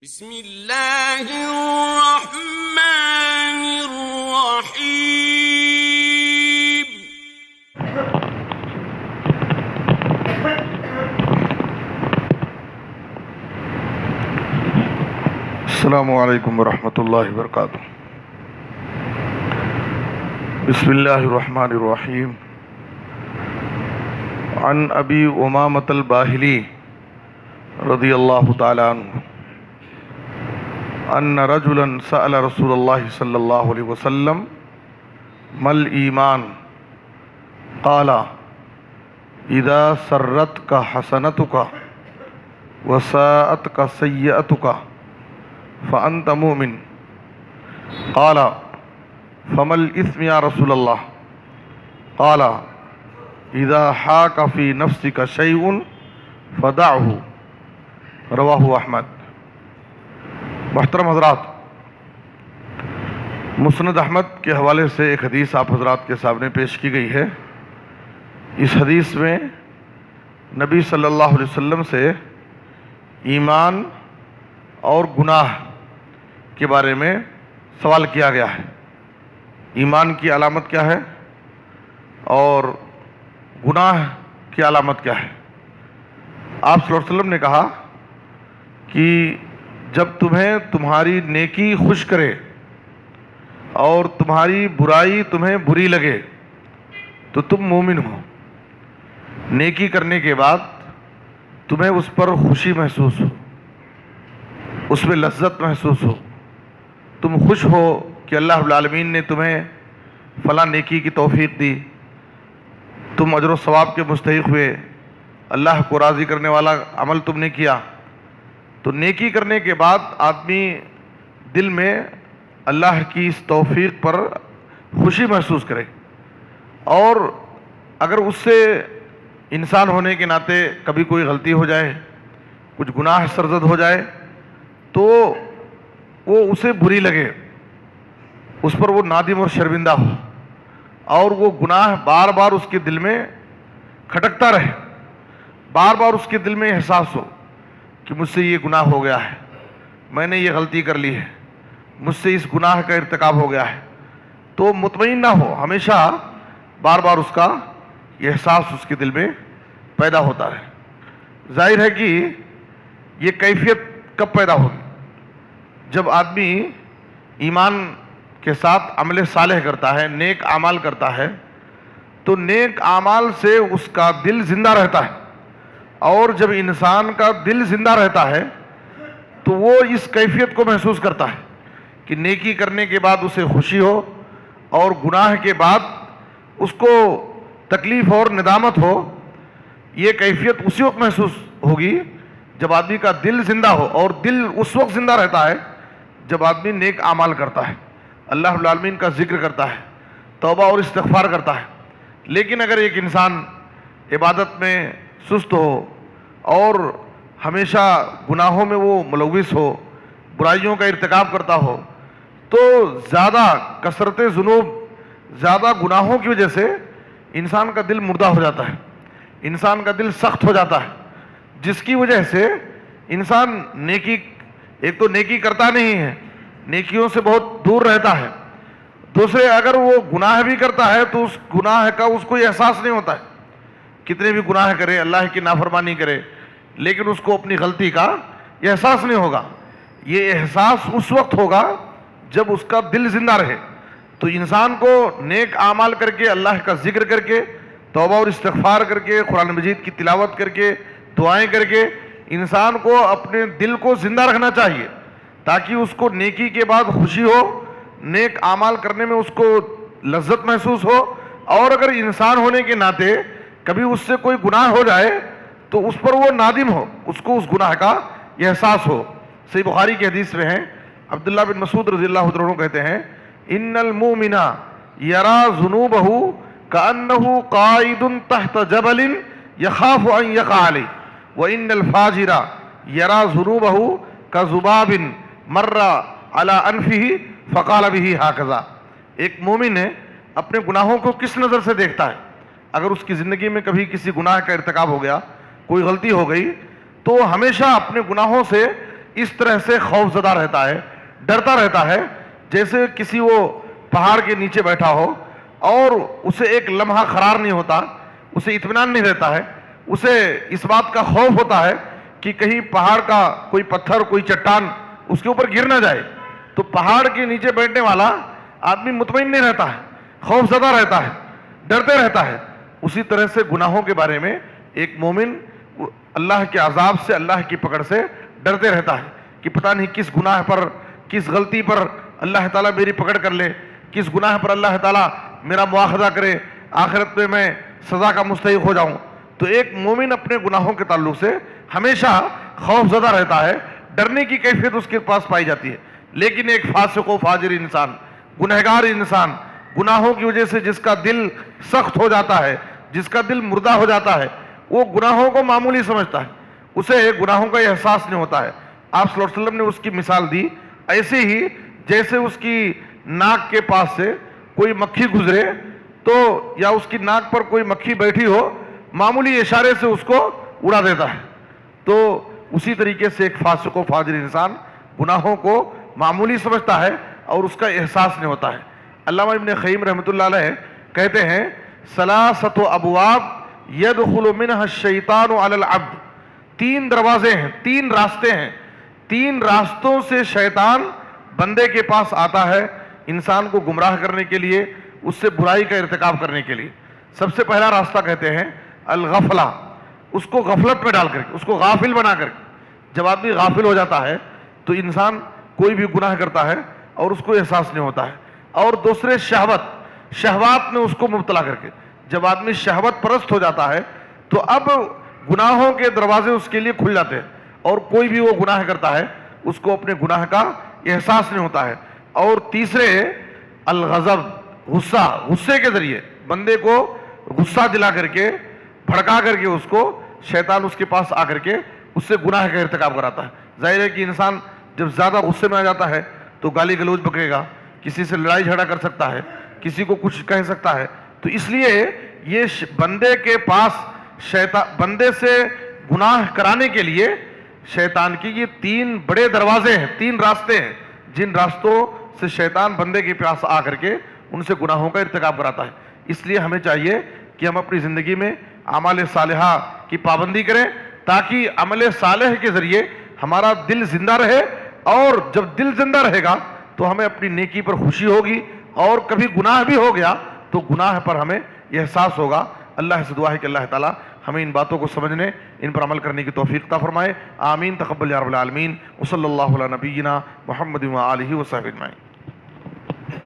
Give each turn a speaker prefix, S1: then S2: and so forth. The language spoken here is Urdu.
S1: بسم اللہ الرحمن الرحیم۔
S2: السلام علیکم ورحمۃ اللہ وبرکاتہ۔ بسم اللہ الرحمن الرحیم۔ عن ابی امامۃ الباہلی رضی اللہ تعالی عنہ ان رجلا سأل رسول اللہ صلی اللہ علیہ وسلم ما الایمان قال اذا سرتک حسنتک وساءتک سیئتک فأنت مؤمن قال فما الإثم يا رسول الله قال إذا حاك في نفسك شيء فدعه رواہ احمد۔ محترم حضرات، مسند احمد کے حوالے سے ایک حدیث آپ حضرات کے سامنے پیش کی گئی ہے۔ اس حدیث میں نبی صلی اللہ علیہ وسلم سے ایمان اور گناہ کے بارے میں سوال کیا گیا ہے۔ ایمان کی علامت کیا ہے اور گناہ کی علامت کیا ہے؟ آپ صلی اللہ علیہ وسلم نے کہا کہ جب تمہیں تمہاری نیکی خوش کرے اور تمہاری برائی تمہیں بری لگے تو تم مومن ہو۔ نیکی کرنے کے بعد تمہیں اس پر خوشی محسوس ہو، اس میں لذت محسوس ہو، تم خوش ہو کہ اللہ رب العالمین نے تمہیں فلاں نیکی کی توفیق دی، تم اجر و ثواب کے مستحق ہوئے، اللہ کو راضی کرنے والا عمل تم نے کیا۔ تو نیکی کرنے کے بعد آدمی دل میں اللہ کی اس توفیق پر خوشی محسوس کرے، اور اگر اس سے انسان ہونے کے ناطے کبھی کوئی غلطی ہو جائے، کچھ گناہ سرزد ہو جائے تو وہ اسے بری لگے، اس پر وہ نادم اور شرمندہ ہو، اور وہ گناہ بار بار اس کے دل میں کھٹکتا رہے، بار بار اس کے دل میں احساس ہو کہ مجھ سے یہ گناہ ہو گیا ہے، میں نے یہ غلطی کر لی ہے، مجھ سے اس گناہ کا ارتکاب ہو گیا ہے، تو مطمئن نہ ہو، ہمیشہ بار بار اس کا یہ احساس اس کے دل میں پیدا ہوتا رہے۔ ظاہر ہے کہ یہ کیفیت کب پیدا ہوگی؟ جب آدمی ایمان کے ساتھ عمل صالح کرتا ہے، نیک اعمال کرتا ہے، تو نیک اعمال سے اس کا دل زندہ رہتا ہے، اور جب انسان کا دل زندہ رہتا ہے تو وہ اس کیفیت کو محسوس کرتا ہے کہ نیکی کرنے کے بعد اسے خوشی ہو، اور گناہ کے بعد اس کو تکلیف اور ندامت ہو۔ یہ کیفیت اسی وقت محسوس ہوگی جب آدمی کا دل زندہ ہو، اور دل اس وقت زندہ رہتا ہے جب آدمی نیک اعمال کرتا ہے، اللہ رب العالمین کا ذکر کرتا ہے، توبہ اور استغفار کرتا ہے۔ لیکن اگر ایک انسان عبادت میں سست ہو اور ہمیشہ گناہوں میں وہ ملوث ہو، برائیوں کا ارتکاب کرتا ہو، تو زیادہ کثرت ذنوب، زیادہ گناہوں کی وجہ سے انسان کا دل مردہ ہو جاتا ہے، انسان کا دل سخت ہو جاتا ہے، جس کی وجہ سے انسان ایک تو نیکی کرتا نہیں ہے، نیکیوں سے بہت دور رہتا ہے، دوسرے اگر وہ گناہ بھی کرتا ہے تو اس گناہ کا اس کو احساس نہیں ہوتا ہے، کتنے بھی گناہ کرے، اللہ کی نافرمانی کرے، لیکن اس کو اپنی غلطی کا احساس نہیں ہوگا۔ یہ احساس اس وقت ہوگا جب اس کا دل زندہ رہے۔ تو انسان کو نیک اعمال کر کے، اللہ کا ذکر کر کے، توبہ اور استغفار کر کے، قرآن مجید کی تلاوت کر کے، دعائیں کر کے انسان کو اپنے دل کو زندہ رکھنا چاہیے، تاکہ اس کو نیکی کے بعد خوشی ہو، نیک اعمال کرنے میں اس کو لذت محسوس ہو، اور اگر انسان ہونے کے ناطے کبھی اس سے کوئی گناہ ہو جائے تو اس پر وہ نادم ہو، اس کو اس گناہ کا احساس ہو۔ صحیح بخاری کی حدیث میں ہے، عبداللہ بن مسعود رضی اللہ عنہ کہتے ہیں، ان المؤمن یرا ذنوبہ کأنہ قائد تحت جبل یخاف ان یقع علیہ وان الفاجر یرا ذنوبہ کذباب مر علی انفہ فقال بہ ہکذا۔ ایک مومن ہے اپنے گناہوں کو کس نظر سے دیکھتا ہے؟ اگر اس کی زندگی میں کبھی کسی گناہ کا ارتکاب ہو گیا، کوئی غلطی ہو گئی، تو ہمیشہ اپنے گناہوں سے اس طرح سے خوف زدہ رہتا ہے، ڈرتا رہتا ہے، جیسے کسی وہ پہاڑ کے نیچے بیٹھا ہو اور اسے ایک لمحہ قرار نہیں ہوتا، اسے اطمینان نہیں رہتا ہے، اسے اس بات کا خوف ہوتا ہے کہ کہیں پہاڑ کا کوئی پتھر، کوئی چٹان اس کے اوپر گر نہ جائے۔ تو پہاڑ کے نیچے بیٹھنے والا آدمی مطمئن نہیں رہتا ہے، خوف زدہ رہتا ہے، ڈرتے رہتا ہے۔ اسی طرح سے گناہوں کے بارے میں ایک مومن اللہ کے عذاب سے، اللہ کی پکڑ سے ڈرتے رہتا ہے کہ پتہ نہیں کس گناہ پر، کس غلطی پر اللہ تعالیٰ میری پکڑ کر لے، کس گناہ پر اللہ تعالیٰ میرا مواخذہ کرے، آخرت میں سزا کا مستحق ہو جاؤں۔ تو ایک مومن اپنے گناہوں کے تعلق سے ہمیشہ خوف زدہ رہتا ہے، ڈرنے کی کیفیت اس کے پاس پائی جاتی ہے۔ لیکن ایک فاسق و فاجر انسان، گنہگار انسان، گناہوں کی وجہ سے جس کا دل سخت ہو جاتا ہے، جس کا دل مردہ ہو جاتا ہے، وہ گناہوں کو معمولی سمجھتا ہے، اسے گناہوں کا احساس نہیں ہوتا ہے۔ آپ صلی اللہ علیہ وسلم نے اس کی مثال دی، ایسے ہی جیسے اس کی ناک کے پاس سے کوئی مکھی گزرے تو یا اس کی ناک پر کوئی مکھی بیٹھی ہو، معمولی اشارے سے اس کو اڑا دیتا ہے۔ تو اسی طریقے سے ایک فاسق و فاجر انسان گناہوں کو معمولی سمجھتا ہے اور اس کا احساس نہیں ہوتا ہے۔ علامہ ابن قیم رحمۃ اللہ علیہ کہتے ہیں ثلاثۃ ابواب یدخل منها الشیطان علی العبد، تین دروازے ہیں، تین راستے ہیں، تین راستوں سے شیطان بندے کے پاس آتا ہے انسان کو گمراہ کرنے کے لیے، اس سے برائی کا ارتکاب کرنے کے لیے۔ سب سے پہلا راستہ کہتے ہیں الغفلہ، اس کو غفلت میں ڈال کر کے، اس کو غافل بنا کر کے۔ جب آدمی غافل ہو جاتا ہے تو انسان کوئی بھی گناہ کرتا ہے اور اس کو احساس نہیں ہوتا ہے۔ اور دوسرے شہوات میں اس کو مبتلا کر کے، جب آدمی شہوت پرست ہو جاتا ہے تو اب گناہوں کے دروازے اس کے لیے کھل جاتے ہیں اور کوئی بھی وہ گناہ کرتا ہے اس کو اپنے گناہ کا احساس نہیں ہوتا ہے۔ اور تیسرے الغضب، غصے کے ذریعے بندے کو غصہ دلا کر کے، بھڑکا کر کے اس کو شیطان اس کے پاس آ کر کے اس سے گناہ کا ارتکاب کراتا ہے۔ ظاہر ہے کہ انسان جب زیادہ غصے میں آ جاتا ہے تو گالی گلوچ بکے گا، کسی سے لڑائی جھگڑا کر سکتا ہے، کسی کو کچھ کہہ سکتا ہے۔ تو اس لیے یہ بندے کے پاس بندے سے گناہ کرانے کے لیے شیطان کی یہ تین بڑے دروازے ہیں، تین راستے ہیں، جن راستوں سے شیطان بندے کے پاس آ کر کے ان سے گناہوں کا ارتکاب کراتا ہے۔ اس لیے ہمیں چاہیے کہ ہم اپنی زندگی میں اعمال صالحہ کی پابندی کریں تاکہ عمل صالح کے ذریعے ہمارا دل زندہ رہے، اور جب دل زندہ رہے گا تو ہمیں اپنی نیکی پر خوشی ہوگی، اور کبھی گناہ بھی ہو گیا تو گناہ پر ہمیں یہ احساس ہوگا۔ اللہ سے دعا ہے کہ اللہ تعالیٰ ہمیں ان باتوں کو سمجھنے، ان پر عمل کرنے کی توفیق عطا فرمائے۔ آمین، تقبل یا رب العالمین۔ وصلی اللہ علی نبینا محمد و آلہ وصحبہ اجمعین۔